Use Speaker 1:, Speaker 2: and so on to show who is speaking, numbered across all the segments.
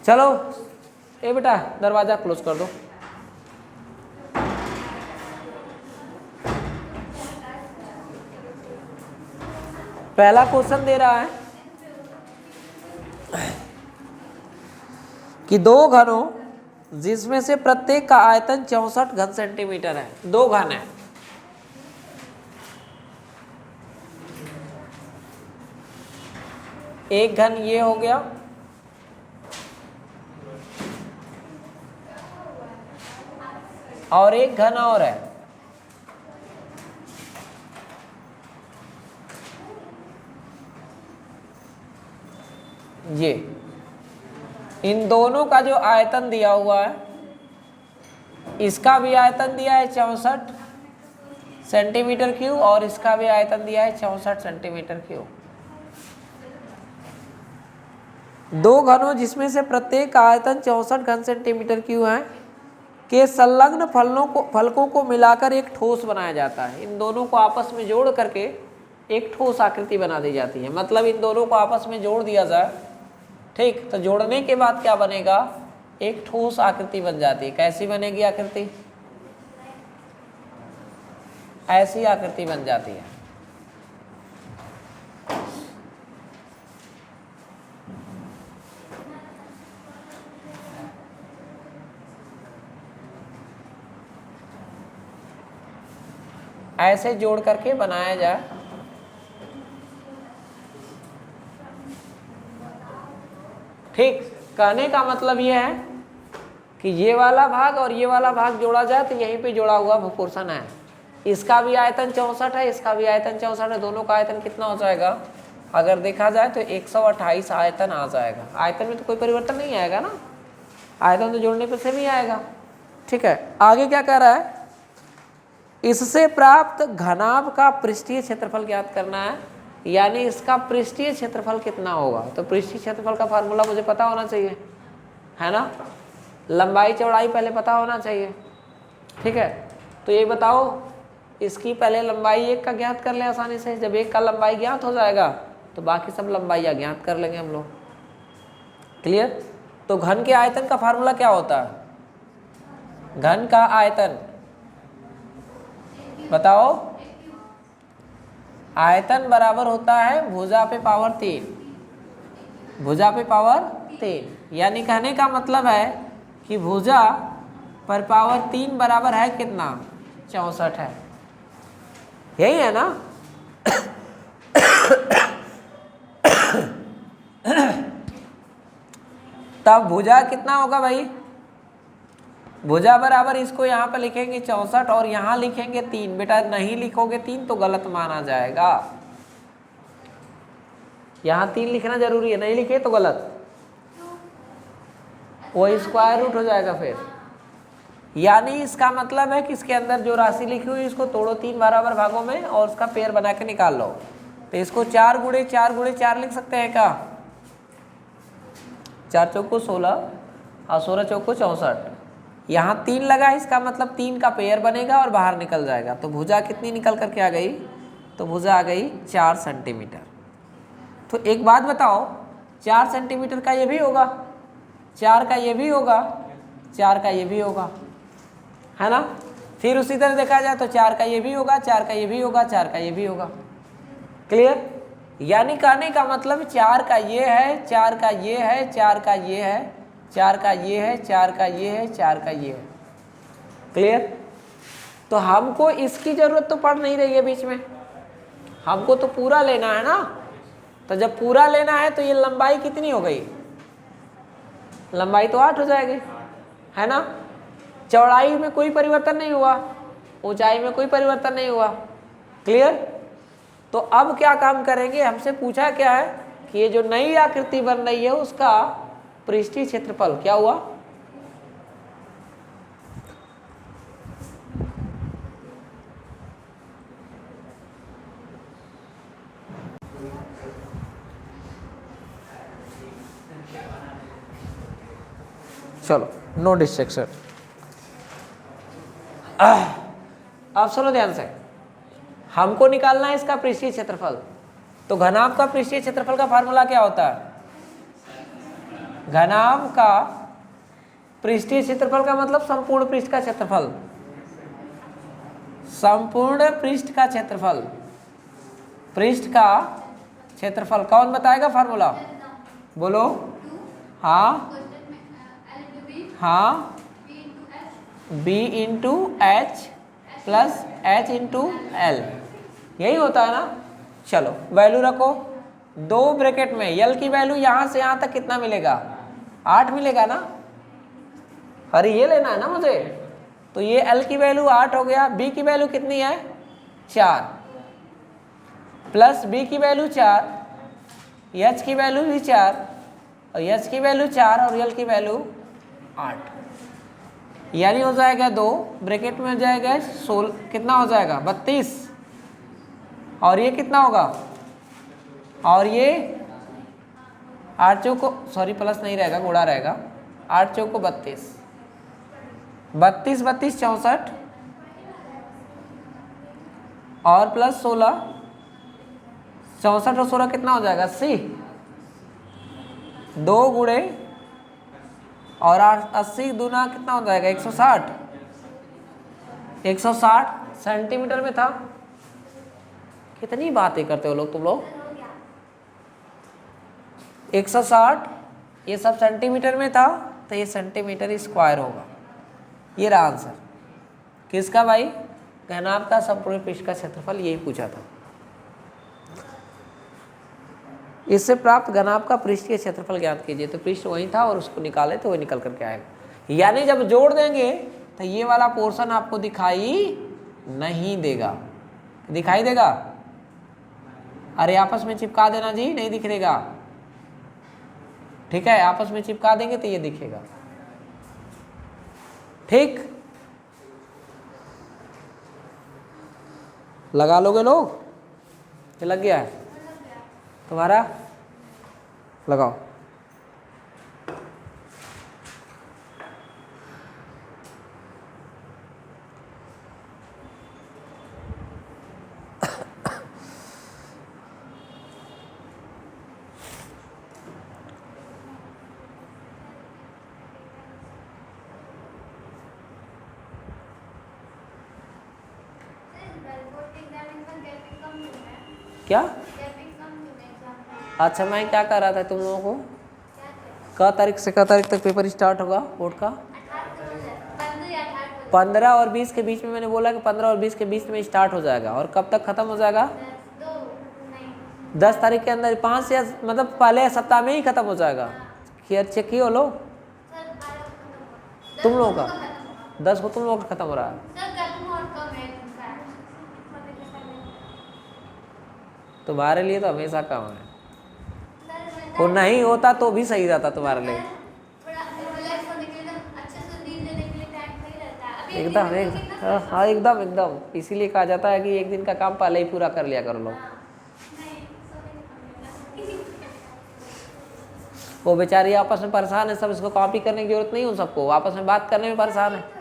Speaker 1: चलो ए बेटा दरवाजा क्लोज कर दो। पहला क्वेश्चन दे रहा है कि दो घनों जिसमें से प्रत्येक का आयतन 64 घन सेंटीमीटर है। दो घन है, एक घन ये हो गया और एक घन और है। ये इन दोनों का जो आयतन दिया हुआ है, इसका भी आयतन दिया है 64 सेंटीमीटर क्यूब और इसका भी आयतन दिया है 64 सेंटीमीटर क्यूब। दो घनों जिसमें से प्रत्येक का आयतन 64 घन सेंटीमीटर क्यूब है के संलग्न फलकों को मिलाकर एक ठोस बनाया जाता है। इन दोनों को आपस में जोड़ करके एक ठोस आकृति बना दी जाती है। मतलब इन दोनों को आपस में जोड़ दिया जाए, ठीक, तो जोड़ने के बाद क्या बनेगा, एक ठोस आकृति बन जाती है। कैसी बनेगी आकृति, ऐसी आकृति बन जाती है। ऐसे जोड़ करके बनाया जाए, ठीक। कहने का मतलब यह है कि ये वाला भाग और ये वाला भाग जोड़ा जाए तो यहीं पे जोड़ा हुआ प्रोपोर्शन है। इसका भी आयतन 64 है, इसका भी आयतन 64 है। दोनों का आयतन कितना हो जाएगा, अगर देखा जाए तो 128 आयतन आ जाएगा। आयतन में तो कोई परिवर्तन नहीं आएगा ना, आयतन तो जोड़ने पर से भी आएगा, ठीक है। आगे क्या कह रहा है, इससे प्राप्त घनाभ का पृष्ठीय क्षेत्रफल ज्ञात करना है, यानी इसका पृष्ठीय क्षेत्रफल कितना होगा। तो पृष्ठीय क्षेत्रफल का फार्मूला मुझे पता होना चाहिए, है ना। लंबाई चौड़ाई पहले पता होना चाहिए, ठीक है। तो ये बताओ, इसकी पहले लंबाई एक का ज्ञात कर ले आसानी से। जब एक का लंबाई ज्ञात हो जाएगा तो बाकी सब लंबाइयाँ ज्ञात कर लेंगे हम लोग। क्लियर। तो घन के आयतन का फार्मूला क्या होता है, घन का आयतन बताओ। आयतन बराबर होता है भुजा पे पावर 3, भुजा पे पावर 3। यानी कहने का मतलब है कि भुजा पर पावर 3 बराबर है कितना, 64 है। यही है ना। तब भुजा कितना होगा भाई, भुजा बराबर इसको यहाँ पे लिखेंगे 64 और यहाँ लिखेंगे 3। बेटा नहीं लिखोगे 3 तो गलत माना जाएगा। यहाँ 3 लिखना जरूरी है, नहीं लिखे तो गलत, वो स्क्वायर रूट हो जाएगा फिर। यानी इसका मतलब है कि इसके अंदर जो राशि लिखी हुई इसको तोड़ो 3 बराबर भागों में और उसका पेयर बना के निकाल लो। तो इसको 4 गुणे 4 गुणे 4 लिख सकते हैं क्या, 4 चौको 16 और 16 चौको 64। यहाँ 3 लगा है, इसका मतलब 3 का पेयर बनेगा और बाहर निकल जाएगा। तो भुजा कितनी निकल करके आ गई, तो भुजा आ गई 4 सेंटीमीटर। तो एक बात बताओ, 4 सेंटीमीटर का ये भी होगा, 4 का ये भी होगा, 4 का ये भी होगा, है ना। फिर उसी तरह देखा जाए तो 4 का ये भी होगा, 4 का ये भी होगा, 4 का ये भी होगा। क्लियर। यानी कहने का मतलब 4 का ये है, 4 का ये है, 4 का ये है, 4 का ये है, 4 का ये है, 4 का ये है। क्लियर। तो हमको इसकी जरूरत तो पड़ नहीं रही है बीच में, हमको तो पूरा लेना है ना। तो जब पूरा लेना है तो ये लंबाई कितनी हो गई, लंबाई तो 8 हो जाएगी, है ना। चौड़ाई में कोई परिवर्तन नहीं हुआ, ऊंचाई में कोई परिवर्तन नहीं हुआ। क्लियर। तो अब क्या काम करेंगे, हमसे पूछा क्या है कि ये जो नई आकृति बन रही है उसका पृष्ठीय क्षेत्रफल क्या हुआ, चलो नो डिस्ट्रैक्शन। अब सुनो ध्यान से, हमको निकालना है इसका पृष्ठीय क्षेत्रफल। तो घनाभ का पृष्ठीय क्षेत्रफल का फार्मूला क्या होता है, घनाभ का पृष्ठीय क्षेत्रफल का मतलब संपूर्ण पृष्ठ का क्षेत्रफल, संपूर्ण पृष्ठ का क्षेत्रफल, पृष्ठ का क्षेत्रफल। कौन बताएगा फार्मूला? बोलो। हाँ हाँ, b into H plus H into L, यही होता है ना। चलो वैल्यू रखो, 2 ब्रैकेट में यल की वैल्यू यहाँ से यहाँ तक कितना मिलेगा? 8 मिलेगा ना। अरे ये लेना है ना मुझे, तो ये एल की वैल्यू 8 हो गया, बी की वैल्यू कितनी है? 4, प्लस बी की वैल्यू 4, एच की वैल्यू भी 4, और एच की वैल्यू 4 और यल की वैल्यू 8, यानी हो जाएगा 2 ब्रैकेट में हो जाएगा 16, कितना हो जाएगा? 32, और ये कितना होगा? और ये 8 चौक को, सॉरी प्लस नहीं रहेगा, गुणा रहेगा, 8 चौक को 32, 32 32 64, और प्लस 16, 64 और 16 कितना हो जाएगा? 80, 2 गुणे और 80 दूना कितना हो जाएगा? 160, 160 सेंटीमीटर में था। कितनी बातें करते हो लोग तुम लोग। 160 ये सब सेंटीमीटर में था, तो ये सेंटीमीटर स्क्वायर होगा। ये रहा आंसर किसका भाई? घनाभ का संपूर्ण पृष्ठ का क्षेत्रफल, यही पूछा था। इससे प्राप्त घनाभ का पृष्ठीय क्षेत्रफल ज्ञात कीजिए। तो पृष्ठ वही था और उसको निकाले तो वही निकल करके आएगा। यानी जब जोड़ देंगे तो ये वाला पोर्शन आपको दिखाई नहीं देगा, दिखाई देगा? अरे आपस में चिपका देना जी, नहीं दिखेगा। ठीक है, आपस में चिपका देंगे तो ये दिखेगा। ठीक, लगा लोगे लोग? ये लग गया है तुम्हारा? लगाओ। क्या? अच्छा मैं क्या कर रहा था तुम लोगों को, क तारीख से क तारीख तक पेपर स्टार्ट होगा बोर्ड का? 15 और 20 के बीच में मैंने बोला कि 15 और 20 के बीच में स्टार्ट हो जाएगा। और कब तक खत्म हो जाएगा? 10 तारीख के अंदर, 5 या मतलब पहले सप्ताह में ही खत्म हो जाएगा। क्लियर चेक किए हो लोग? तुम लोगों का 10 को तुम लोगों का खत्म हो रहा है। तुम्हारे लिए तो हमेशा कम है, और नहीं होता तो भी सही रहता तुम्हारे लिए। एकदम एकदम, हाँ एकदम एकदम, इसीलिए कहा जाता है कि एक दिन का काम पहले ही पूरा कर लिया करो लोग। वो बेचारी आपस में परेशान है, सब इसको कॉपी करने की जरूरत नहीं है, सबको आपस में बात करने में परेशान है।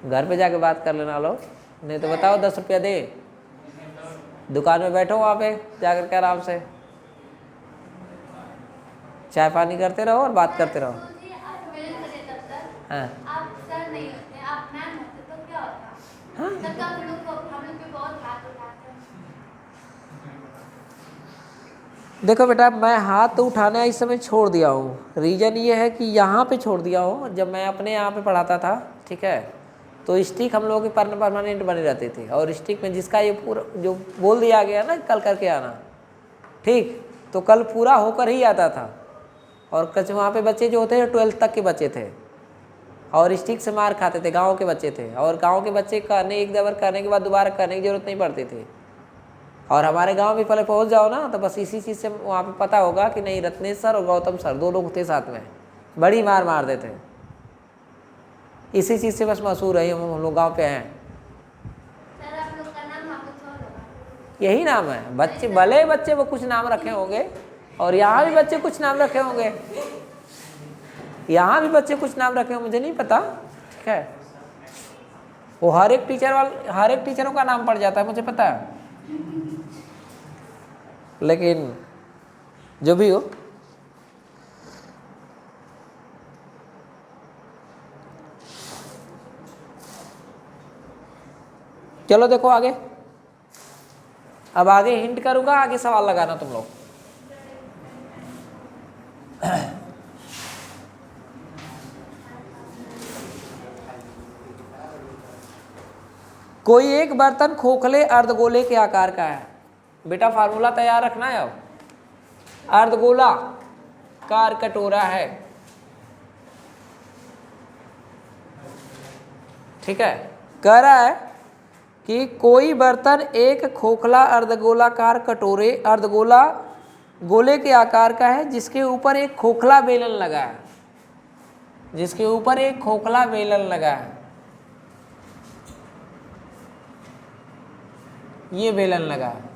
Speaker 1: घर पे जाके बात कर लेना लोग, नहीं तो बताओ 10 रुपया दे, दुकान में बैठो वहाँ पे जाकर के आराम से चाय पानी करते रहो और बात करते रहो। हाँ देखो बेटा, मैं हाथ तो उठाना इस समय छोड़ दिया हूँ। रीज़न ये है कि यहाँ पे छोड़ दिया हूँ, जब मैं अपने यहाँ पे पढ़ाता था, ठीक है, तो स्टिक हम लोगों की परमानेंट बने रहते थे। और स्टिक में जिसका ये पूरा जो बोल दिया गया ना कल करके आना, ठीक, तो कल पूरा होकर ही आता था। और कुछ वहाँ पे बच्चे जो होते थे 12th तक के बच्चे थे, और स्टिक से मार खाते थे, गाँव के बच्चे थे। और गाँव के बच्चे करने एक बार करने के बाद दोबारा करने की जरूरत नहीं पड़ती थी। और हमारे गांव में पहले पहुंच जाओ ना, तो बस इसी चीज़ से वहाँ पे पता होगा कि नहीं, रत्नेश सर और गौतम सर 2 लोग थे साथ में, बड़ी मार मार देते। इसी चीज़ से बस मशहूर है, हम लोग गांव पे हैं।
Speaker 2: सर आप लोग का नाम
Speaker 1: यही नाम है। बच्चे भले बच्चे वो कुछ नाम रखे होंगे, और यहाँ भी बच्चे कुछ नाम रखे होंगे, यहाँ भी बच्चे कुछ नाम रखे होंगे, मुझे नहीं पता, ठीक है। वो हर एक टीचरों का नाम पड़ जाता है, मुझे पता है, लेकिन जो भी हो। चलो देखो आगे, अब आगे हिंट करूंगा, आगे सवाल लगाना तुम लोग। कोई एक बर्तन खोखले अर्धगोले के आकार का है। बेटा फार्मूला तैयार रखना है। अब अर्धगोला कार कटोरा है, ठीक है। कह रहा है कि कोई बर्तन एक खोखला अर्धगोलाकार कटोरे अर्धगोला गोले के आकार का है, जिसके ऊपर एक खोखला बेलन लगा है, जिसके ऊपर एक खोखला बेलन लगा है। ये बेलन लगा है।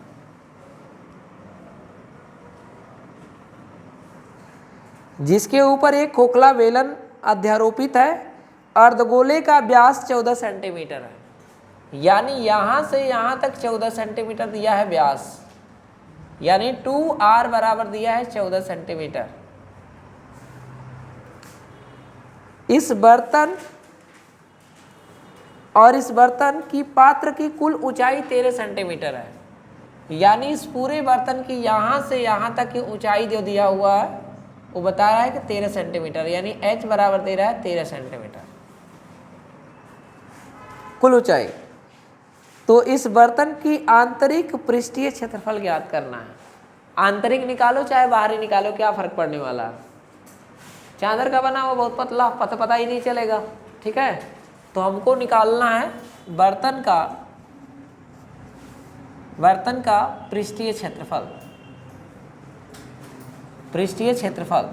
Speaker 1: जिसके ऊपर एक खोखला बेलन अध्यारोपित है। अर्धगोले का व्यास 14 सेंटीमीटर है, यानी यहां से यहां तक 14 सेंटीमीटर दिया है व्यास, यानी 2r बराबर दिया है 14 सेंटीमीटर। इस बर्तन और इस बर्तन की पात्र की कुल ऊंचाई 13 सेंटीमीटर है, यानी इस पूरे बर्तन की यहां से यहां तक की ऊंचाई जो दिया हुआ है वो बता रहा है कि 13 सेंटीमीटर, यानी h बराबर दे रहा है 13 सेंटीमीटर कुल ऊंचाई। तो इस बर्तन की आंतरिक पृष्ठीय क्षेत्रफल ज्ञात करना है। आंतरिक निकालो चाहे बाहरी निकालो, क्या फर्क पड़ने वाला है। चादर का बना हुआ बहुत पतला, पता ही नहीं चलेगा, ठीक है। तो हमको निकालना है बर्तन का पृष्ठीय क्षेत्रफल। पृष्ठीय क्षेत्रफल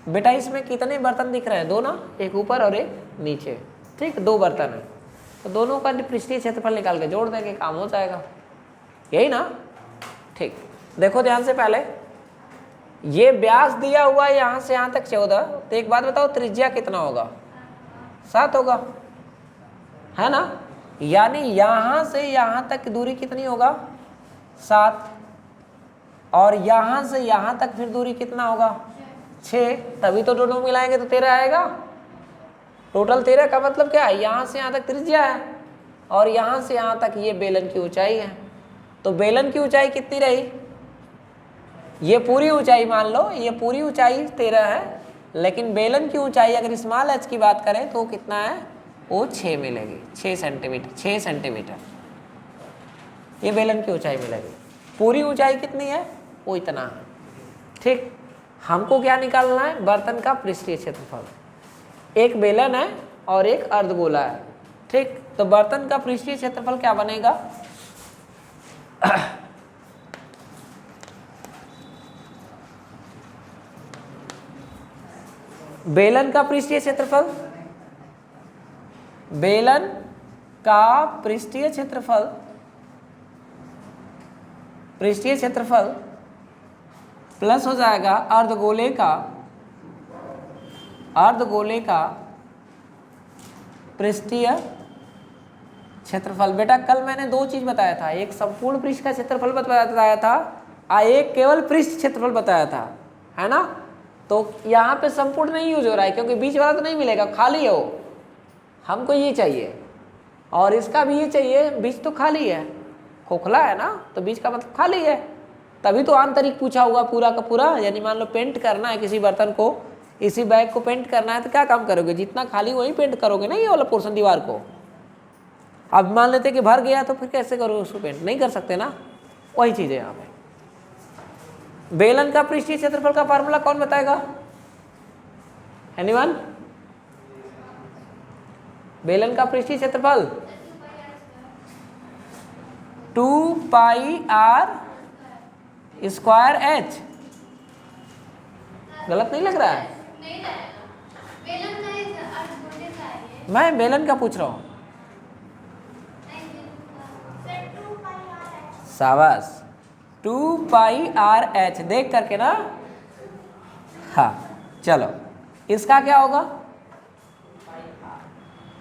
Speaker 1: बेटा इसमें कितने बर्तन दिख रहे हैं? दो ना, एक ऊपर और एक नीचे, ठीक, दो बर्तन है। तो दोनों का पृष्ठीय क्षेत्रफल निकाल के जोड़ देंगे, काम हो जाएगा, यही ना, ठीक। देखो ध्यान से, पहले ये व्यास दिया हुआ है यहाँ से यहाँ तक 14, तो एक बात बताओ त्रिज्या कितना होगा? 7 होगा, है ना। यानी यहाँ से यहाँ तक की दूरी कितनी होगा? 7, और यहाँ से यहाँ तक फिर दूरी कितना होगा? 6, तभी तो दोनों मिलाएंगे तो 13 आएगा। टोटल 13 का मतलब क्या है? यहाँ से यहाँ तक त्रिज्या है और यहाँ से यहाँ तक ये बेलन की ऊंचाई है। तो बेलन की ऊंचाई कितनी रही? ये पूरी ऊंचाई मान लो, ये पूरी ऊंचाई 13 है, लेकिन बेलन की ऊंचाई अगर स्मॉल h की बात करें तो कितना है? वो 6 मिलेगी, 6 सेंटीमीटर, 6 सेंटीमीटर ये बेलन की ऊंचाई मिलेगी। पूरी ऊंचाई कितनी है? वो इतना है, ठीक। हमको क्या निकालना है? बर्तन का पृष्ठीय क्षेत्रफल। एक बेलन है और एक अर्धगोला है, ठीक। तो बर्तन का पृष्ठीय क्षेत्रफल क्या बनेगा? बेलन का पृष्ठीय क्षेत्रफल, बेलन का पृष्ठीय क्षेत्रफल, पृष्ठीय क्षेत्रफल प्लस हो जाएगा अर्धगोले का पृष्ठीय क्षेत्रफल। बेटा कल मैंने दो चीज बताया था, एक संपूर्ण पृष्ठ का क्षेत्रफल बताया था और एक केवल पृष्ठ क्षेत्रफल बताया था, है ना। तो यहाँ पे संपूर्ण नहीं यूज हो रहा है क्योंकि बीच वाला तो नहीं मिलेगा, खाली है वो। हमको ये चाहिए और इसका भी ये चाहिए, बीच तो खाली है, खोखला है ना, तो बीच का मतलब खाली है। तभी तो आंतरिक पूछा हुआ पूरा का पूरा। यानी मान लो पेंट करना है किसी बर्तन को, इसी बैग को पेंट करना है तो क्या काम करोगे? जितना खाली वही पेंट करोगे ना, ये वाला पोर्शन दीवार को। अब मान लेते कि भर गया तो फिर कैसे करोगे उसको पेंट? नहीं कर सकते ना, वही चीज़ है यहाँ पे। बेलन का पृष्ठीय क्षेत्रफल का फार्मूला कौन बताएगा? एनीवन? बेलन का पृष्ठीय क्षेत्रफल 2 पाई r स्क्वायर h। गलत नहीं लग रहा है?
Speaker 2: नहीं रहेगा। बेलन का है, अर्धगोले का है ये।
Speaker 1: मैं बेलन का पूछ रहा हूँ।
Speaker 2: सर 2 पाई r h।
Speaker 1: शाबाश, 2 पाई r h देख करके ना। हाँ चलो, इसका क्या होगा?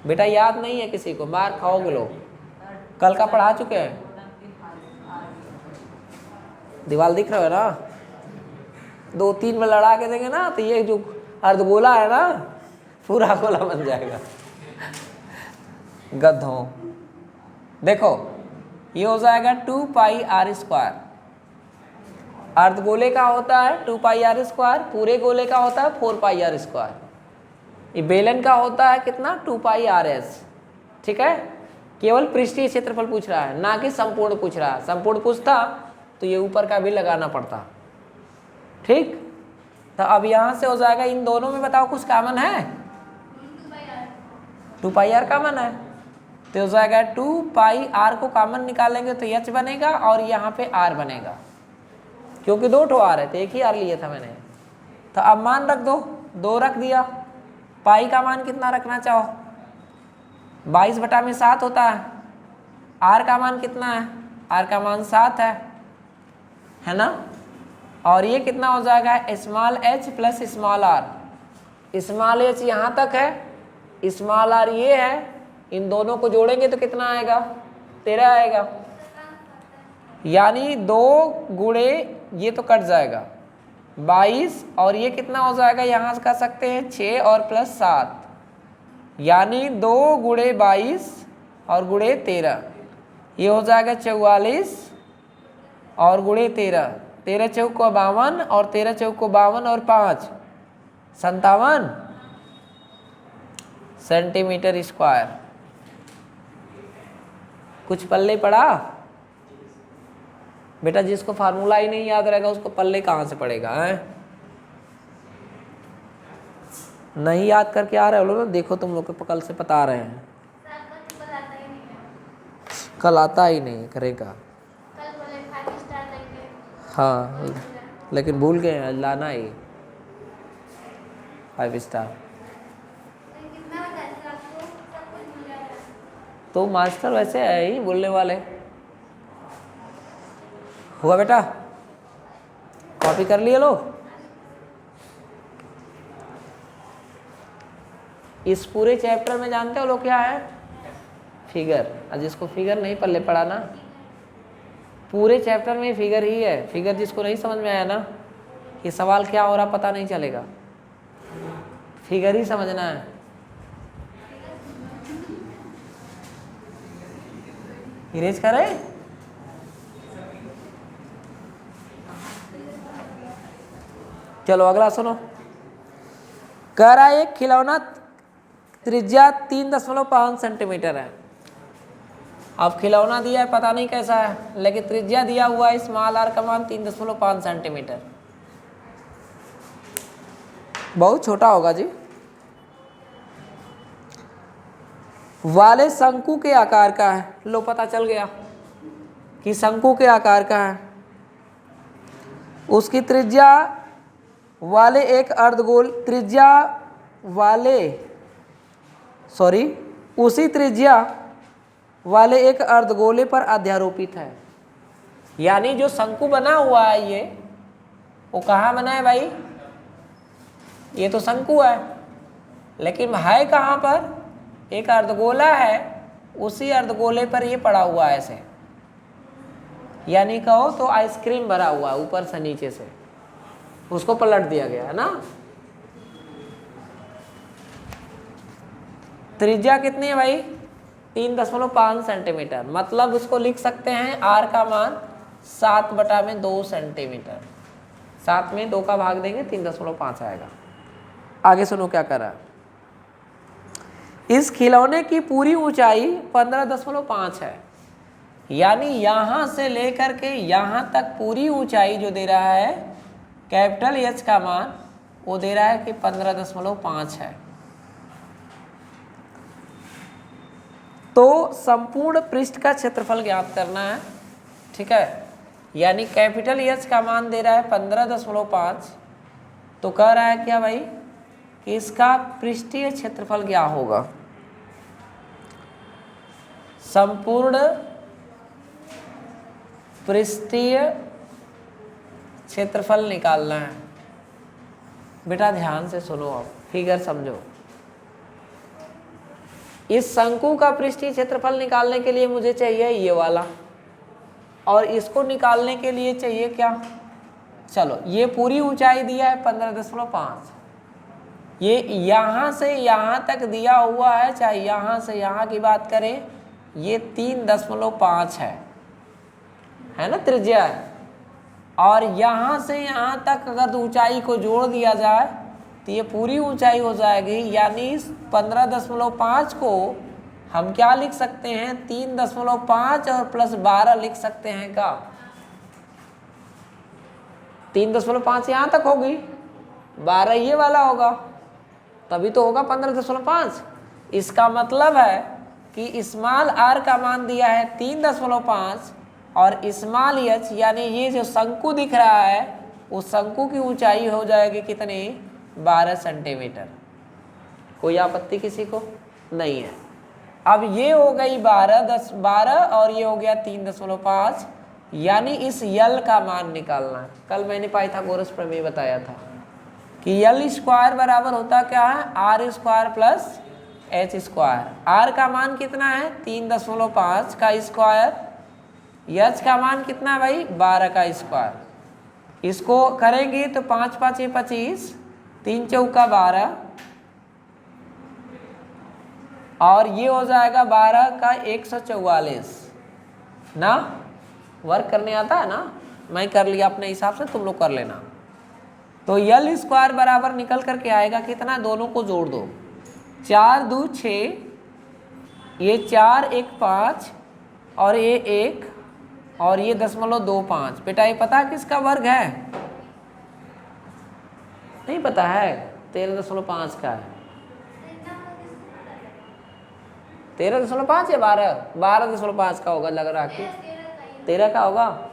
Speaker 1: बेटा याद नहीं है किसी को, मार खाओगे लोग, कल का पढ़ा चुके हैं। दीवार दिख रहा है ना, 2-3 में लड़ा के देंगे ना तो ये जो अर्धगोला है ना पूरा गोला बन जाएगा। गधों, देखो ये हो जाएगा 2 पाई आर स्क्वायर। अर्धगोले का होता है 2 पाई आर स्क्वायर, पूरे गोले का होता है 4 पाई आर स्क्वायर। ये बेलन का होता है कितना, 2 पाई आर एस। ठीक है, केवल पृष्ठीय क्षेत्रफल पूछ रहा है, ना कि संपूर्ण पूछ रहा है। संपूर्ण पूछता तो ये ऊपर का भी लगाना पड़ता। ठीक, तो अब यहाँ से हो जाएगा, इन दोनों में बताओ कुछ कॉमन है, 2 पाई आर कॉमन है, तो हो जाएगा 2 पाई आर को कॉमन निकालेंगे तो एच बनेगा और यहाँ पे आर बनेगा, क्योंकि 2 ठो आर है तो एक ही आर लिया था मैंने। तो अब मान रख दो, 2 रख दिया। पाई का मान कितना रखना चाहो, 22/7 होता है। आर का मान कितना है, आर का मान 7 है ना। और ये कितना हो जाएगा, small H plus small R. Small H यहाँ तक है, स्मॉल आर ये है, इन दोनों को जोड़ेंगे तो कितना आएगा, 13 आएगा। यानी 2 गुणे ये तो कट जाएगा 22, और ये कितना हो जाएगा, यहाँ से कर सकते हैं 6 और प्लस 7, यानी 2 गुणे 22 और गुणे 13, ये हो जाएगा 44 और गुणे 13, 13 चौक को 52 और 13 चौक को 52 और 5 57 सेंटीमीटर स्क्वायर। कुछ पल्ले पड़ा बेटा, जिसको फार्मूला ही नहीं याद रहेगा उसको पल्ले कहाँ से पड़ेगा है? नहीं याद करके आ रहे हो लोग ना, देखो तुम लोग को कल से बता रहे हैं, कल आता ही नहीं करेगा। हाँ लेकिन भूल गए हैं लाना ही 5 स्टार। तो मास्टर वैसे है ही बोलने वाले। हुआ बेटा, कॉपी कर लिए लो। इस पूरे चैप्टर में जानते हो लोग क्या है, फिगर। और जिसको फिगर नहीं पल्ले पड़ा ना, पूरे चैप्टर में फिगर ही है। फिगर जिसको नहीं समझ में आया ना, ये सवाल क्या हो रहा पता नहीं चलेगा, फिगर ही समझना है। इरेज करे, चलो अगला सुनो। कह रहा है एक खिलौना त्रिज्या 3.5 सेंटीमीटर है। अब खिलौना दिया है, पता नहीं कैसा है, लेकिन त्रिज्या दिया हुआ है स्मॉल आर का मान 3.5 सेंटीमीटर। बहुत छोटा होगा जी। वाले शंकु के आकार का है, लो पता चल गया कि शंकु के आकार का है। उसकी त्रिज्या वाले एक अर्धगोल त्रिज्या वाले उसी त्रिज्या वाले एक अर्धगोले पर अध्यारोपित है। यानी जो शंकु बना हुआ है ये, वो कहाँ बना है भाई, ये तो शंकु है, लेकिन है कहाँ पर, एक अर्धगोला है, उसी अर्धगोले पर ये पड़ा हुआ है ऐसे। यानी कहो तो आइसक्रीम भरा हुआ है ऊपर से नीचे से, उसको पलट दिया गया है ना। त्रिज्या कितनी है भाई, 3.5 सेंटीमीटर। मतलब उसको लिख सकते हैं आर का मान 7/2 सेंटीमीटर। 7 में 2 का भाग देंगे 3.5 आएगा। आगे सुनो क्या कर रहा है। इस खिलौने की पूरी ऊंचाई 15.5 है। यानी यहां से लेकर के यहां तक पूरी ऊंचाई जो दे रहा है कैपिटल एच का मान, वो दे रहा है कि 15.5 है। तो संपूर्ण पृष्ठ का क्षेत्रफल ज्ञात करना है, ठीक है। यानी कैपिटल एच का मान दे रहा है 15.5, तो कह रहा है क्या भाई कि इसका पृष्ठीय क्षेत्रफल क्या होगा। संपूर्ण पृष्ठीय क्षेत्रफल निकालना है। बेटा ध्यान से सुनो, अब फिगर समझो। इस शंकु का पृष्ठीय क्षेत्रफल निकालने के लिए मुझे चाहिए ये वाला, और इसको निकालने के लिए चाहिए क्या, चलो ये पूरी ऊंचाई दिया है 15.5, ये यहाँ से यहाँ तक दिया हुआ है, चाहे यहाँ से यहाँ की बात करें ये 3.5 है ना त्रिज्या है, और यहाँ से यहाँ तक अगर ऊंचाई को जोड़ दिया जाए तो ये पूरी ऊंचाई हो जाएगी, यानी इस 15.5 को हम क्या लिख सकते हैं 3.5 और प्लस 12 लिख सकते हैं का, 3.5 यहाँ तक होगी, 12 ये वाला होगा, तभी तो होगा 15.5। इसका मतलब है कि स्मॉल आर का मान दिया है 3.5 और स्मॉल एच यानी ये जो शंकु दिख रहा है उस शंकु की ऊंचाई हो जाएगी कितनी 12 सेंटीमीटर। कोई आपत्ति किसी को नहीं है। अब ये हो गई 12 और ये हो गया 3.5, यानी इस यल का मान निकालना है। कल मैंने पाइथागोरस प्रमेय बताया था कि यल स्क्वायर बराबर होता क्या है R square plus H square. R का मान कितना है 3.5 का स्क्वायर, एच का मान कितना भाई 12 का स्क्वायर। इसको करेंगे तो 5 5 25, 3 चौका 12 और ये हो जाएगा 12 का 144 ना। वर्क करने आता है ना, मैं कर लिया अपने हिसाब से, तुम लोग कर लेना। तो यल स्क्वायर बराबर निकल करके आएगा कितना, दोनों को जोड़ दो, 4 2 6, ये 4 1 5 और ये 1 और ये 0.25। बेटा ये पता है किसका वर्ग है, नहीं पता है, 13.5 का है। 13.5 या 12.5 का होगा लग रहा है, 13 का होगा।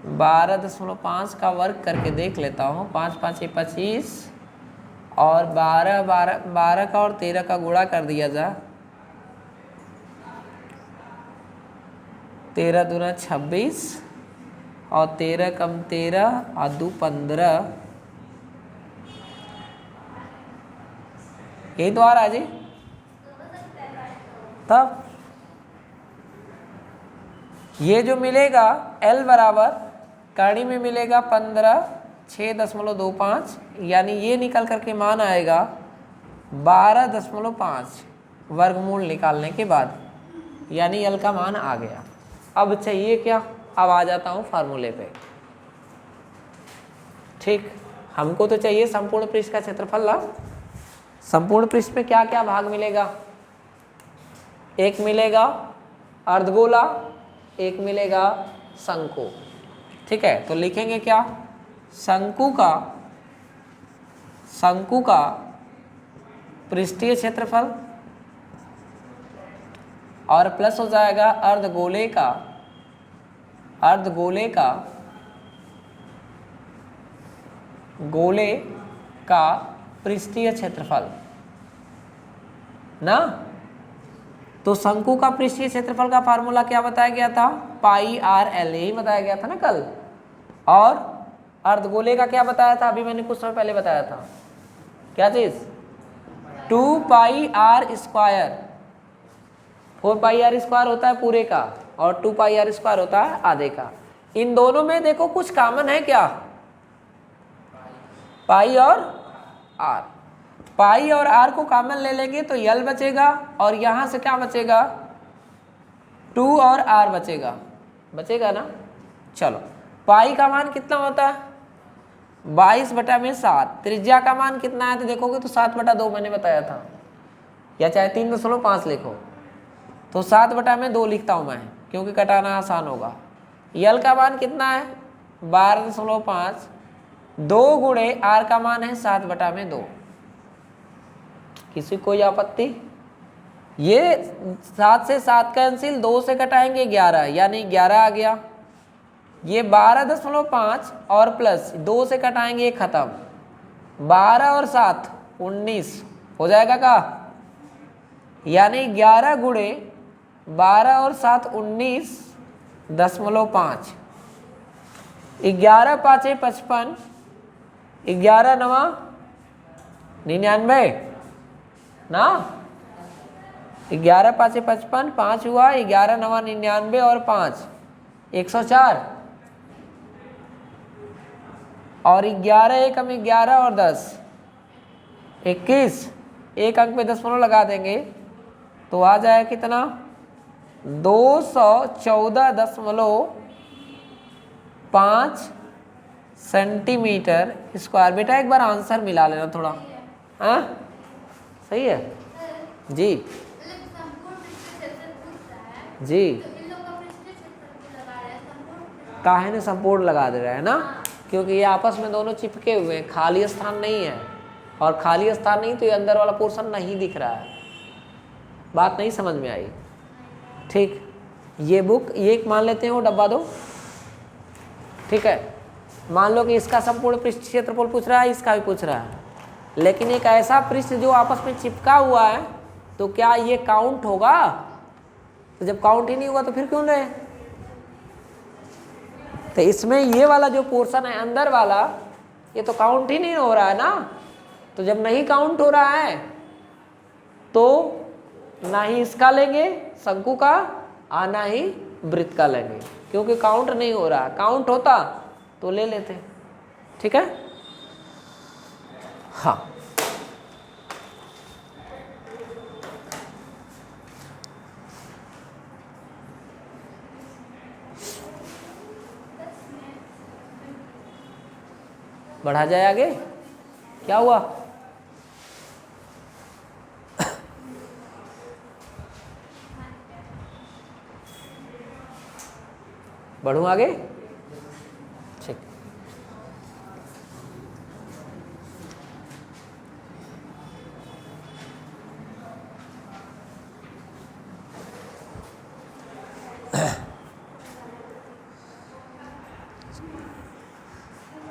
Speaker 1: बारह 12.5 का वर्ग करके देख लेता हूँ। 5 5 25 और 12 का और 13 का गुणा कर दिया जा, 13 दूना 26 और 13 कम 13 और 2 15, यही तो आ रहा है जी। तब ये जो मिलेगा L बराबर कड़ी में मिलेगा 15 6.25, यानी ये निकल करके मान आएगा 12.5 वर्गमूल निकालने के बाद, यानी L का मान आ गया। अब चाहिए क्या, अब आ जाता हूँ फार्मूले पे। ठीक, हमको तो चाहिए संपूर्ण पृष्ठ का क्षेत्रफल ना। संपूर्ण पृष्ठ में क्या क्या भाग मिलेगा, एक मिलेगा अर्धगोला, एक मिलेगा शंकु। ठीक है, तो लिखेंगे क्या, शंकु का पृष्ठीय क्षेत्रफल और प्लस हो जाएगा अर्धगोले का पृष्ठीय क्षेत्रफल ना। तो शंकु का पृष्ठीय क्षेत्रफल का फार्मूला क्या बताया गया था, पाई आर एल, यही बताया गया था ना कल। और अर्धगोले का क्या बताया था, अभी मैंने कुछ समय पहले बताया था, क्या चीज, 2 pi r square. 4 pi r square होता है पूरे का और 2 पाई आर स्क्वायर होता है आधे का। इन दोनों में देखो कुछ कॉमन है क्या, पाई और आर। पाई और आर को कॉमन ले लेंगे तो यल बचेगा और यहाँ से क्या बचेगा, 2 और आर बचेगा ना। चलो, पाई का मान कितना होता है 22/7। त्रिज्या का मान कितना है तो देखोगे तो 7/2 मैंने बताया था, या चाहे 3.5 लिखो तो 7/2 लिखता हूँ मैं, क्योंकि कटाना आसान होगा। यल का मान कितना है 12.5, 2 गुणे आर का मान है 7/2। किसी कोई आपत्ति, ये 7 से 7 कैंसिल, 2 से कटाएंगे 11, यानी 11 आ गया। ये 12.5 और प्लस 2 से कटाएंगे खत्म, 12 और 7 19 हो जाएगा का, यानी 11 गुणे 12 और 7 19.5। 11 5 55, 11 9 99 ना, 11 5 55, 5 हुआ, 11 9 99 और 5 104, और 11 1 हम 11 और 10 21, एक अंक में 10 पंद्रह लगा देंगे तो आ जाए कितना 214.5 सेंटीमीटर स्क्वायर। बेटा एक बार आंसर मिला लेना थोड़ा, हाँ सही है जी
Speaker 2: मतलब संपूर्ण पृष्ठ क्षेत्रफल पूछ रहा है,
Speaker 1: जी।
Speaker 2: तो इन लोगों का पृष्ठ क्षेत्रफल लगा रहे हैं संपूर्ण।
Speaker 1: काहे ने संपूर्ण लगा दे रहा है ना, क्योंकि ये आपस में दोनों चिपके हुए हैं, खाली स्थान नहीं है, और खाली स्थान नहीं तो ये अंदर वाला पोर्शन नहीं दिख रहा है। बात नहीं समझ में आई? ठीक, ये बुक ये एक मान लेते हैं, वो डब्बा दो, ठीक है। मान लो कि इसका संपूर्ण पृष्ठ क्षेत्रफल पूछ रहा है, इसका भी पूछ रहा है, लेकिन एक ऐसा पृष्ठ जो आपस में चिपका हुआ है, तो क्या ये काउंट होगा? तो जब काउंट ही नहीं हुआ तो फिर क्यों ले? तो इसमें ये वाला जो पोर्शन है अंदर वाला, ये तो काउंट ही नहीं हो रहा है ना। तो जब नहीं काउंट हो रहा है तो ना ही इसका लेंगे शंकु का, और ना ही वृत्त का लेंगे, क्योंकि काउंट नहीं हो रहा। काउंट होता तो ले लेते, ठीक है। हाँ, बढ़ा जाए आगे। क्या हुआ? बढ़ूं आगे? ठीक,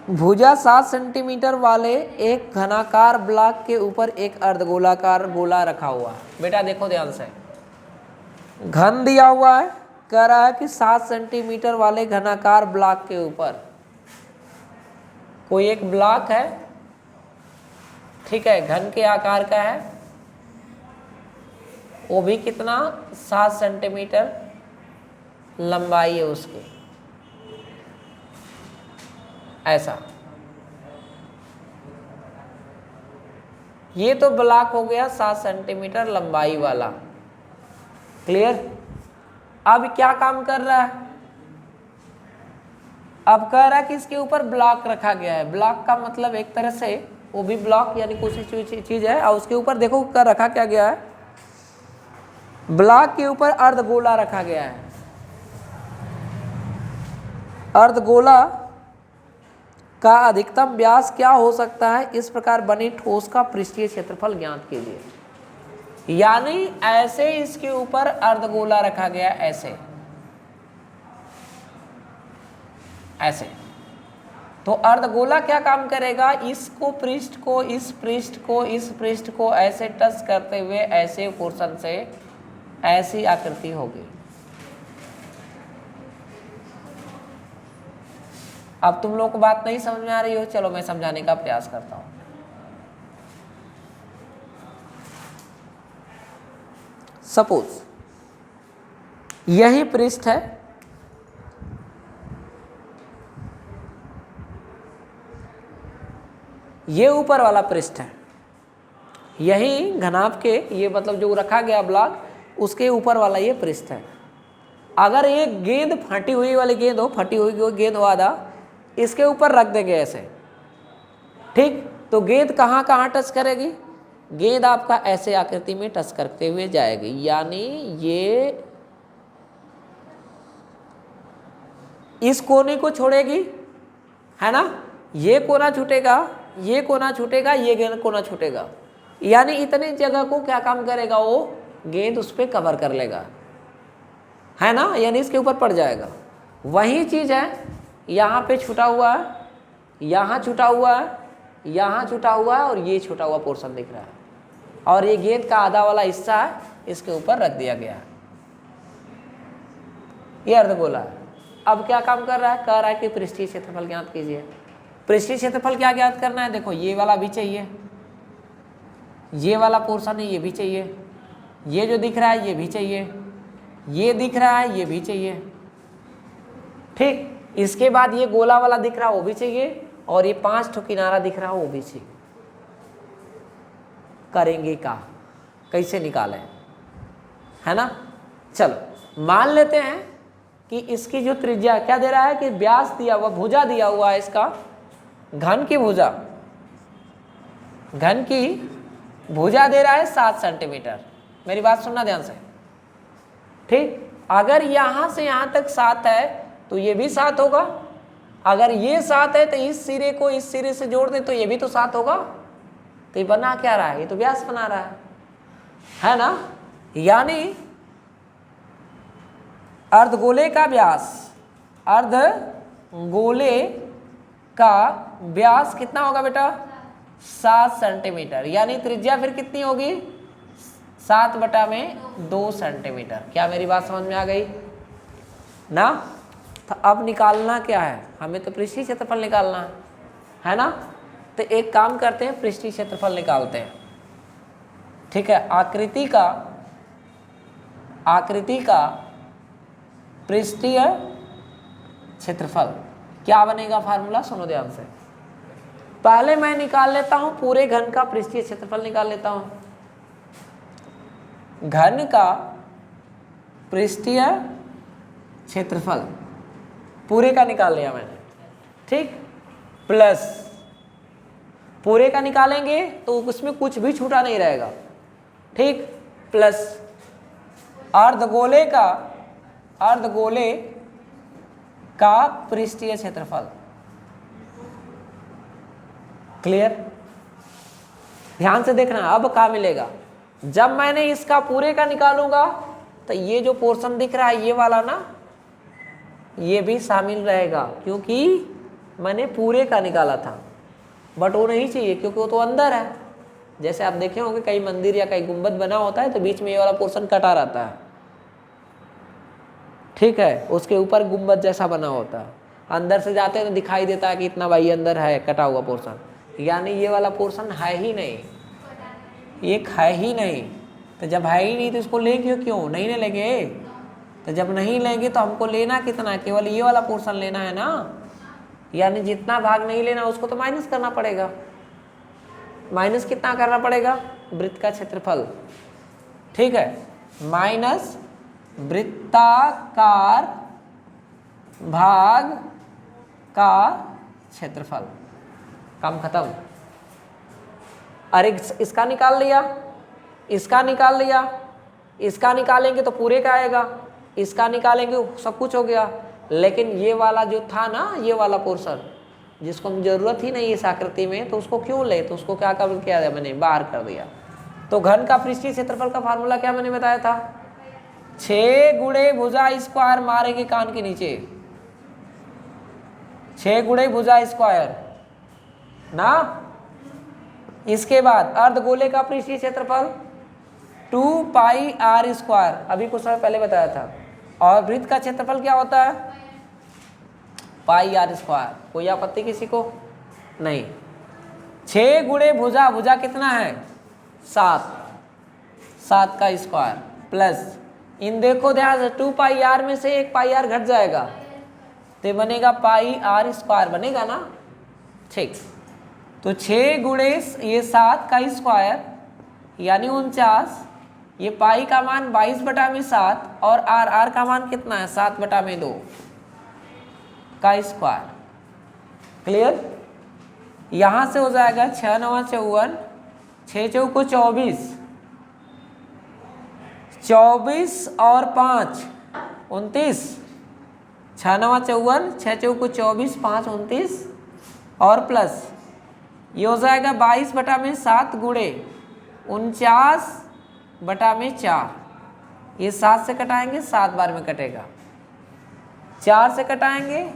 Speaker 1: भुजा 7 सेंटीमीटर वाले एक घनाकार ब्लॉक के ऊपर एक अर्धगोलाकार गोला रखा हुआ है। बेटा देखो ध्यान से, घन दिया हुआ है, कह रहा है कि 7 सेंटीमीटर वाले घनाकार ब्लॉक के ऊपर कोई एक ब्लॉक है, ठीक है, घन के आकार का है, वो भी कितना 7 सेंटीमीटर लंबाई है उसकी, ऐसा। ये तो ब्लॉक हो गया 7 सेंटीमीटर लंबाई वाला, क्लियर। अब क्या काम कर रहा है? अब कह रहा है कि इसके ऊपर ब्लॉक रखा गया है। ब्लॉक का मतलब एक तरह से वो भी ब्लॉक यानी कुछ चीज है, और उसके ऊपर देखो क्या रखा क्या गया है, ब्लॉक के ऊपर अर्धगोला रखा गया है। अर्धगोला का अधिकतम व्यास क्या हो सकता है? इस प्रकार बनी ठोस का पृष्ठीय क्षेत्रफल ज्ञात कीजिए। यानी ऐसे इसके ऊपर अर्धगोला रखा गया, ऐसे ऐसे। तो अर्धगोला क्या काम करेगा? इसको पृष्ठ को इस पृष्ठ को इस पृष्ठ को ऐसे टच करते हुए ऐसे पोर्शन से ऐसी आकृति होगी। अब तुम लोग को बात नहीं समझ में आ रही हो, चलो मैं समझाने का प्रयास करता हूं। सपोज यही पृष्ठ है, ये ऊपर वाला पृष्ठ है, यही घनाभ के ये मतलब जो रखा गया ब्लॉक उसके ऊपर वाला ये पृष्ठ है। अगर ये गेंद फटी हुई वाली गेंद हो, फटी हुई गेंद हो आधा, इसके ऊपर रख देंगे ऐसे, ठीक, तो गेंद कहाँ कहाँ टच करेगी? गेंद आपका ऐसे आकृति में टच करते हुए जाएगी, यानी ये इस कोने को छोड़ेगी, है ना, ये कोना छूटेगा, ये कोना छूटेगा, ये गेंद कोना छूटेगा, यानी इतनी जगह को क्या काम करेगा? वो गेंद उस पर कवर कर लेगा, है ना, यानी इसके ऊपर पड़ जाएगा। वही चीज है यहाँ पे छूटा हुआ है, यहाँ छूटा हुआ है, यहाँ छूटा हुआ है, और ये छूटा हुआ पोर्शन दिख रहा है, और ये गेंद का आधा वाला हिस्सा है, इसके ऊपर रख दिया गया है। ये अर्धगोला है। अब क्या काम कर रहा है? कह रहा है कि पृष्ठीय क्षेत्रफल ज्ञात कीजिए। पृष्ठीय क्षेत्रफल क्या ज्ञात करना है? देखो ये वाला भी चाहिए, ये वाला पोर्शन है, ये भी चाहिए, ये जो दिख रहा है ये भी चाहिए, ये दिख रहा है ये भी चाहिए। ठीक, इसके बाद ये गोला वाला दिख रहा है वो भी चाहिए, और ये 5 ठो किनारा दिख रहा है वो भी चाहिए। करेंगे का, कैसे निकालें, है ना। चलो मान लेते हैं कि इसकी जो त्रिज्या क्या दे रहा है कि व्यास दिया हुआ, भुजा दिया हुआ है इसका, घन की भुजा, घन की भुजा दे रहा है 7 सेंटीमीटर। मेरी बात सुनना ध्यान से। ठीक, अगर यहां से यहां तक 7 है तो ये भी 7 होगा, अगर ये 7 है तो इस सिरे को इस सिरे से जोड़ दे तो ये भी तो 7 होगा। तो ये बना क्या रहा है, ये तो व्यास बना रहा है ना। यानी अर्धगोले का व्यास, अर्धगोले का व्यास कितना होगा बेटा, 7 सेंटीमीटर। यानी त्रिज्या फिर कितनी होगी, 7/2 सेंटीमीटर। क्या मेरी बात समझ में आ गई ना। तो अब निकालना क्या है, हमें तो पृष्ठीय क्षेत्रफल निकालना है ना। तो एक काम करते हैं, पृष्ठीय क्षेत्रफल निकालते हैं। ठीक है, आकृति का पृष्ठीय क्षेत्रफल क्या बनेगा, फार्मूला सुनो ध्यान से। पहले मैं निकाल लेता हूं पूरे घन का पृष्ठीय क्षेत्रफल निकाल लेता हूं। घन का पृष्ठीय क्षेत्रफल पूरे का निकाल लिया मैंने। ठीक, प्लस पूरे का निकालेंगे तो उसमें कुछ भी छूटा नहीं रहेगा। ठीक, प्लस अर्धगोले का पृष्ठीय क्षेत्रफल। क्लियर, ध्यान से देखना। अब क्या मिलेगा, जब मैंने इसका पूरे का निकालूंगा तो ये जो पोर्शन दिख रहा है ये वाला ना, ये भी शामिल रहेगा, क्योंकि मैंने पूरे का निकाला था। बट वो नहीं चाहिए क्योंकि वो तो अंदर है। जैसे आप देखे होंगे कई मंदिर या कई गुंबद बना होता है तो बीच में ये वाला पोर्शन कटा रहता है। ठीक है, उसके ऊपर गुंबद जैसा बना होता है, अंदर से जाते हैं तो दिखाई देता है कि इतना भाई अंदर है कटा हुआ पोर्शन। यानी ये वाला पोर्शन है ही नहीं, एक है ही नहीं। तो जब है ही नहीं तो इसको लेंगे क्यों, नहीं ना लेंगे। तो जब नहीं लेंगे तो हमको लेना कितना, केवल ये वाला पोर्शन लेना है ना। यानी जितना भाग नहीं लेना उसको तो माइनस करना पड़ेगा। माइनस कितना करना पड़ेगा, वृत्त का क्षेत्रफल। ठीक है, माइनस वृत्ताकार भाग का क्षेत्रफल। काम खत्म। अरे इसका निकाल लिया, इसका निकाल लिया, इसका निकालेंगे तो पूरे का आएगा, इसका निकालेंगे सब कुछ हो गया। लेकिन ये वाला जो था ना, ये वाला पोर्शन जिसको हम जरूरत ही नहीं इस आकृति में, तो उसको क्यों ले, तो उसको क्या कर किया है, मैंने बाहर कर दिया। तो घन का पृष्ठीय क्षेत्रफल का फार्मूला क्या मैंने बताया था, 6 गुणे भुजा स्क्वायर मारेंगे कान के नीचे, 6 गुणे भुजा स्क्वायर ना। इसके बाद अर्धगोले का पृष्ठीय क्षेत्रफल 2 पाई r स्क्वायर, अभी कुछ समय पहले बताया था। और वृत्त का क्षेत्रफल क्या होता है, पाई r स्क्वायर। कोई आपत्ति किसी को नहीं। 6 गुणे भुजा, भुजा कितना है 7, 7 का स्क्वायर प्लस इन देखो ध्यान से 2 पाई r में से 1 पाई r घट जाएगा तो बनेगा पाई r स्क्वायर बनेगा ना। ठीक, तो 6 गुणे ये 7 का स्क्वायर यानी 49, ये पाई का मान 22/7 और r का मान कितना है 7/2 का स्क्वायर। क्लियर, यहां से हो जाएगा 6 9 54, 6 चौको 24, 24 और 5 29, 6 9 54, 6 चौको 24, 5 29 और प्लस ये हो जाएगा 22/7 गुणे 49/4। ये 7 से कटाएंगे 7 बार में कटेगा, 4 से कटाएंगे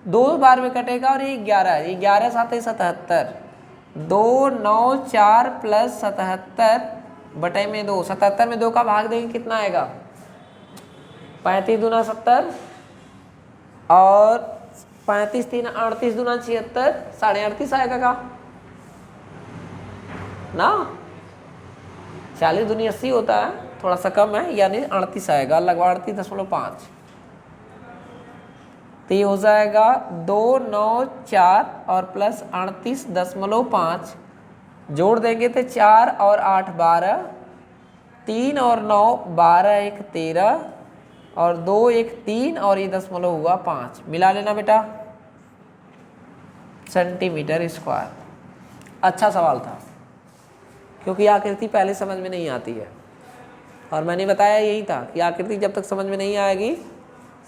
Speaker 1: 2 बार में कटेगा और ये 11 है, ये 11 7 77, 2 9 4 प्लस 77/2, 77 में 2 का भाग देंगे कितना आएगा 35 दूना 70 और 35 3 38 दूना 76, 38.5 आएगा का ना। 40 दूनी 80 होता है, थोड़ा सा कम है, यानी 38 आएगा, लगभग 38.5। तो ये हो जाएगा 294 और प्लस 38.5, जोड़ देंगे तो 4 और 8 12, 3 और 9 12, 1 13 और 2 1 3 और ये दशमलव हुआ 5, मिला लेना बेटा, सेंटीमीटर स्क्वायर। अच्छा सवाल था, क्योंकि आकृति पहले समझ में नहीं आती है, और मैंने बताया यही था कि आकृति जब तक समझ में नहीं आएगी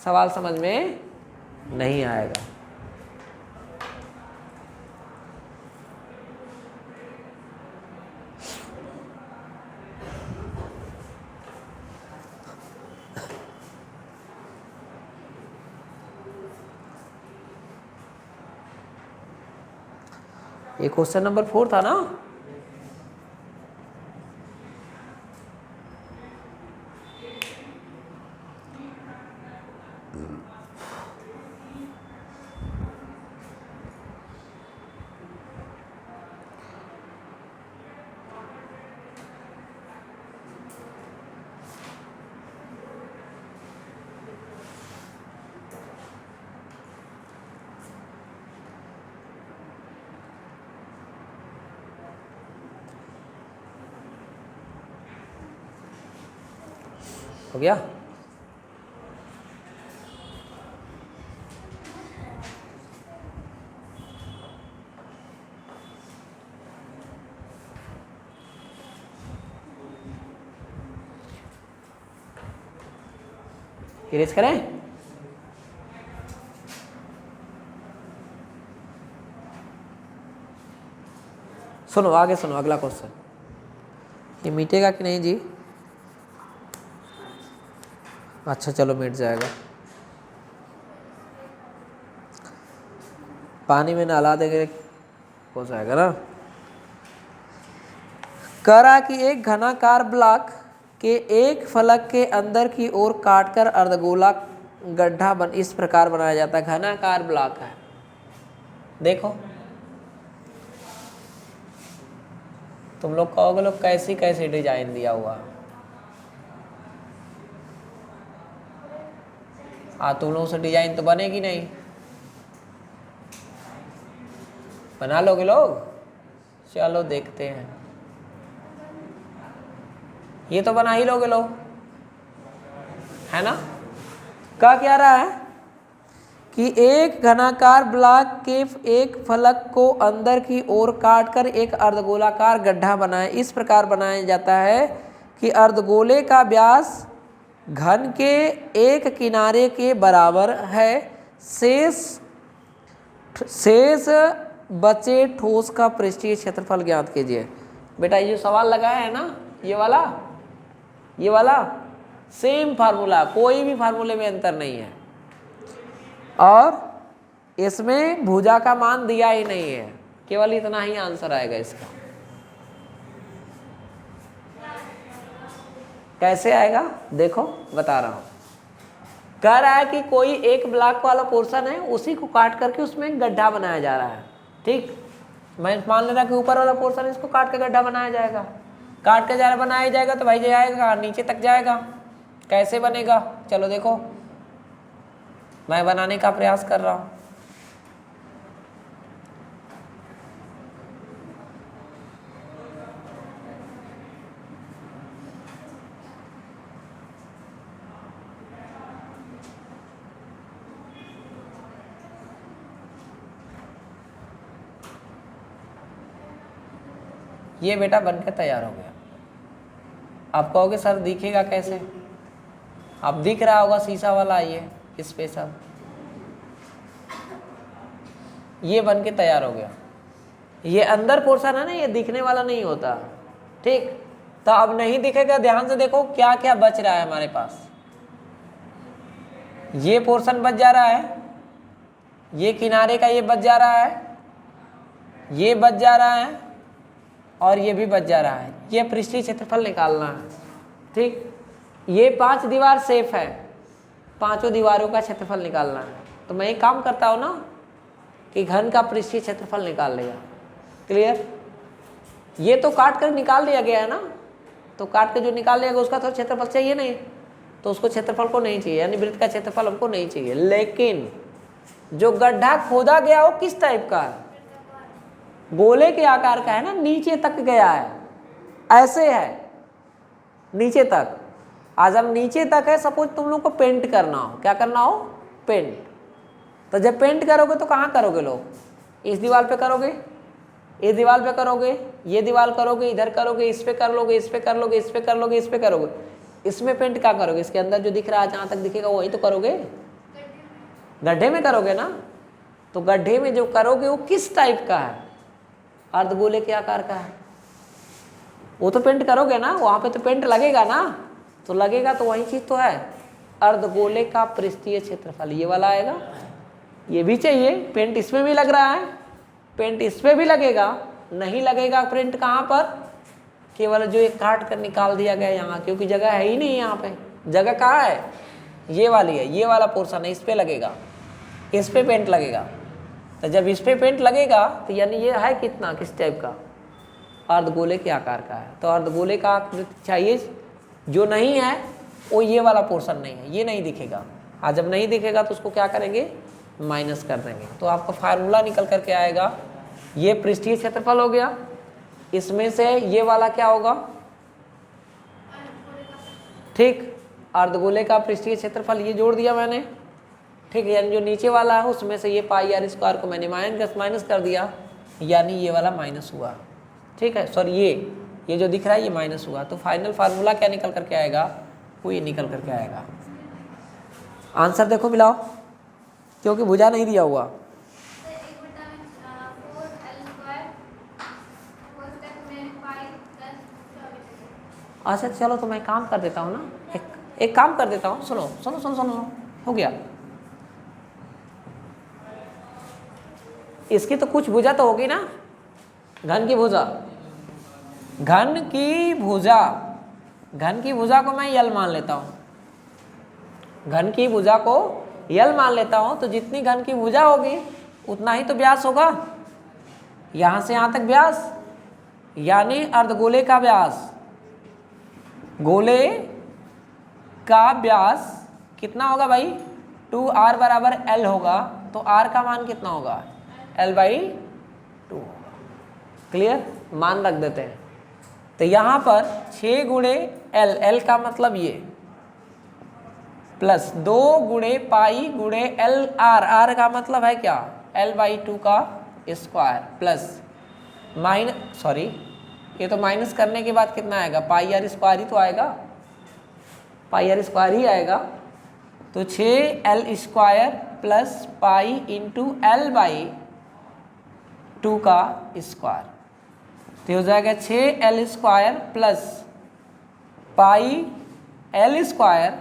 Speaker 1: सवाल समझ में नहीं आएगा। ये क्वेश्चन नंबर 4 था ना। हो गया। इरेज करें। सुनो आगे सुनो, अगला क्वेश्चन। ये मिटेगा कि नहीं जी? अच्छा चलो मिट जाएगा। पानी में नहला देंगे हो जाएगा ना। कह रहा कि एक घनाकार ब्लॉक के एक फलक के अंदर की ओर काटकर अर्धगोला गड्ढा इस प्रकार बनाया जाता है। घनाकार ब्लॉक है, देखो तुम लोग कहोगे लोग कैसी कैसी डिजाइन दिया हुआ। तुम लोगों से डिजाइन तो बनेगी नहीं, बना लोगे लोग? चलो देखते हैं। ये तो बना ही लोगे लोग, है ना। क्या रहा है कि एक घनाकार ब्लॉक के एक फलक को अंदर की ओर काटकर एक अर्धगोलाकार गड्ढा बनाए इस प्रकार बनाया जाता है कि अर्धगोले का व्यास घन के एक किनारे के बराबर है। शेष बचे ठोस का पृष्ठीय क्षेत्रफल ज्ञात कीजिए। बेटा ये जो सवाल लगाया है ना, ये वाला सेम फार्मूला, कोई भी फार्मूले में अंतर नहीं है, और इसमें भुजा का मान दिया ही नहीं है, केवल इतना ही आंसर आएगा इसका। कैसे आएगा देखो बता रहा हूं। कह रहा है कि कोई एक ब्लॉक वाला पोर्शन है, उसी को काट करके उसमें एक गड्ढा बनाया जा रहा है। ठीक, मैं मान ले रहा कि ऊपर वाला पोर्शन इसको काट के गड्ढा बनाया जाएगा। काट के बनाया जाएगा तो भाई जाएगा नीचे तक जाएगा। कैसे बनेगा चलो देखो, मैं बनाने का प्रयास कर रहा हूं। ये बेटा बनकर तैयार हो गया। आप कहोगे सर दिखेगा कैसे? आप दिख रहा होगा शीशा वाला, ये स्पेशल ये बन के तैयार हो गया। ये अंदर पोर्शन है ना, ये दिखने वाला नहीं होता। ठीक, तो अब नहीं दिखेगा, ध्यान से देखो क्या क्या बच रहा है हमारे पास। ये पोर्शन बच जा रहा है, ये किनारे का ये बच जा रहा है, ये बच जा रहा है, और ये भी बच जा रहा है। ये पृष्ठीय क्षेत्रफल निकालना है। ठीक, ये 5 दीवार सेफ है, पांचों दीवारों का क्षेत्रफल निकालना है। तो मैं एक काम करता हूँ ना कि घन का पृष्ठीय क्षेत्रफल निकाल लिया। क्लियर? ये तो काट कर निकाल दिया गया है ना, तो काट के जो निकाल लेगा उसका तो क्षेत्रफल चाहिए नहीं, तो उसको क्षेत्रफल को नहीं चाहिए, यानी वृत्त का क्षेत्रफल हमको नहीं चाहिए। लेकिन जो गड्ढा खोदा गया वो किस टाइप का है, गोले के आकार का है ना, नीचे तक गया है, ऐसे है नीचे तक। आज हम नीचे तक है, सपोज तुम लोग को पेंट करना हो, क्या करना हो, पेंट। तो जब पेंट करोगे तो कहाँ करोगे लोग, इस दीवार पे करोगे, इस दीवार पे करोगे, ये दीवार करोगे, इधर करोगे, इस पे कर लोगे, इस पे कर लोगे, इस पे कर लोगे, इस पे करोगे। इसमें पेंट क्या करोगे, इसके अंदर जो दिख रहा है जहाँ तक दिखेगा वही तो करोगे, गड्ढे में करोगे ना। तो गड्ढे में जो करोगे वो किस टाइप का है, अर्धगोले के आकार का है, वो तो पेंट करोगे ना, वहाँ पे तो पेंट लगेगा ना, तो लगेगा तो वही चीज़ तो है। अर्धगोले का पृष्ठीय क्षेत्रफल ये वाला आएगा, ये भी चाहिए, पेंट इसमें भी लग रहा है, पेंट इस पे भी लगेगा, नहीं लगेगा पेंट कहाँ पर, केवल जो एक काट कर निकाल दिया गया यहाँ, क्योंकि जगह है ही नहीं यहाँ पे, जगह कहाँ है, ये वाली है, ये वाला पोर्शन है, इस पे लगेगा, इस पे पेंट लगेगा। तो जब इस पे पेंट लगेगा तो यानी ये है कितना, किस टाइप का, अर्धगोले के आकार का है। तो अर्धगोले का आकृति चाहिए, जो नहीं है वो ये वाला पोर्शन नहीं है, ये नहीं दिखेगा। आज जब नहीं दिखेगा तो उसको क्या करेंगे, माइनस कर देंगे। तो आपका फार्मूला निकल करके आएगा, ये पृष्ठीय क्षेत्रफल हो गया, इसमें से ये वाला क्या होगा, ठीक, अर्धगोले का पृष्ठीय क्षेत्रफल ये जोड़ दिया मैंने, ठीक है, यानी जो नीचे वाला है उसमें से ये पाई आर स्क्वायर को मैंने माइनस कर दिया, यानी ये वाला माइनस हुआ, ठीक है, सॉरी ये जो दिख रहा है ये माइनस हुआ। तो फाइनल फार्मूला क्या निकल करके आएगा, वो ये निकल करके आएगा। आंसर देखो मिलाओ, क्योंकि भुजा नहीं दिया हुआ। अच्छा चलो, तो मैं काम कर देता हूँ ना, एक काम कर देता हूँ, सुनो सुनो सुनो सुनो, हो गया, इसकी तो कुछ भुजा तो होगी ना, घन की भुजा, घन की भुजा, घन की भुजा को मैं यल मान लेता हूँ, घन की भुजा को यल मान लेता हूँ। तो जितनी घन की भुजा होगी उतना ही तो व्यास होगा, यहाँ से यहाँ तक व्यास, यानी अर्धगोले का व्यास, गोले का व्यास कितना होगा भाई, 2r बराबर l होगा। तो r का मान कितना होगा, l/2 होगा। क्लियर, मान रख देते हैं। तो यहाँ पर 6 गुणे l, l का मतलब ये, प्लस 2 गुणे पाई गुणे l r, r का मतलब है क्या, l/2 का स्क्वायर, प्लस माइनस, सॉरी ये तो माइनस करने के बाद कितना आएगा, पाई आर स्क्वायर ही तो आएगा, पाई आर स्क्वायर ही आएगा। तो 6l square plus pi into l/2 का स्क्वायर, तो हो जाएगा 6l square plus pi l square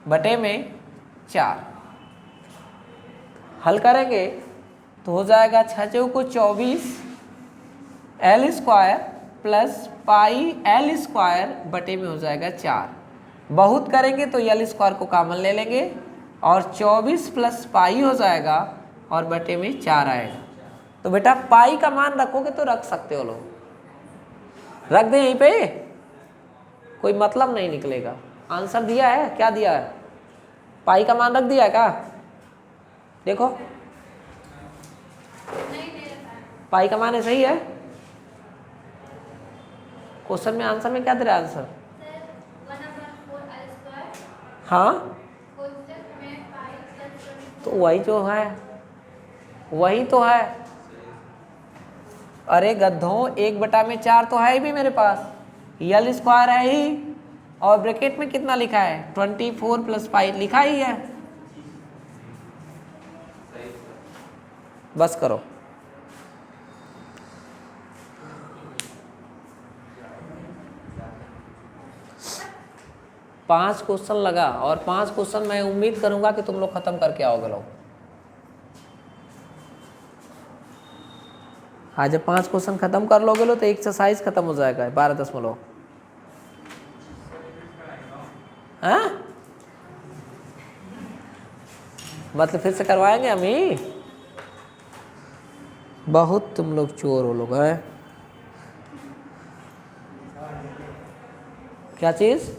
Speaker 1: बटे में 4। हल करेंगे तो हो जाएगा 6 चौको 24 l square plus pi l square बटे में हो जाएगा 4। बहुत करेंगे तो l स्क्वायर को कॉमन ले लेंगे और 24 प्लस पाई हो जाएगा और बटे में 4 आएगा। तो बेटा पाई का मान रखोगे तो रख सकते हो लोग, रख दें यहीं पे, कोई मतलब नहीं निकलेगा। आंसर दिया है, क्या दिया है, पाई का मान रख दिया है क्या, देखो पाई का मान है, सही है। क्वेश्चन में आंसर में क्या दे रहा है आंसर, हाँ तो वही जो है वही तो है। अरे गद्धों 1/4 तो है ही भी मेरे पास, यल स्क्वायर है ही, और ब्रैकेट में कितना लिखा है 24 प्लस पाई लिखा ही है। बस करो, पांच क्वेश्चन लगा और 5 क्वेश्चन मैं उम्मीद करूंगा कि तुम लोग खत्म करके आओगे लोग। आज जब 5 क्वेश्चन खत्म कर लोगे लो तो एक्सरसाइज खत्म हो जाएगा 12.। हाँ मतलब फिर से करवाएंगे हम ही, बहुत तुम लोग चोर हो लोग हैं। क्या चीज़?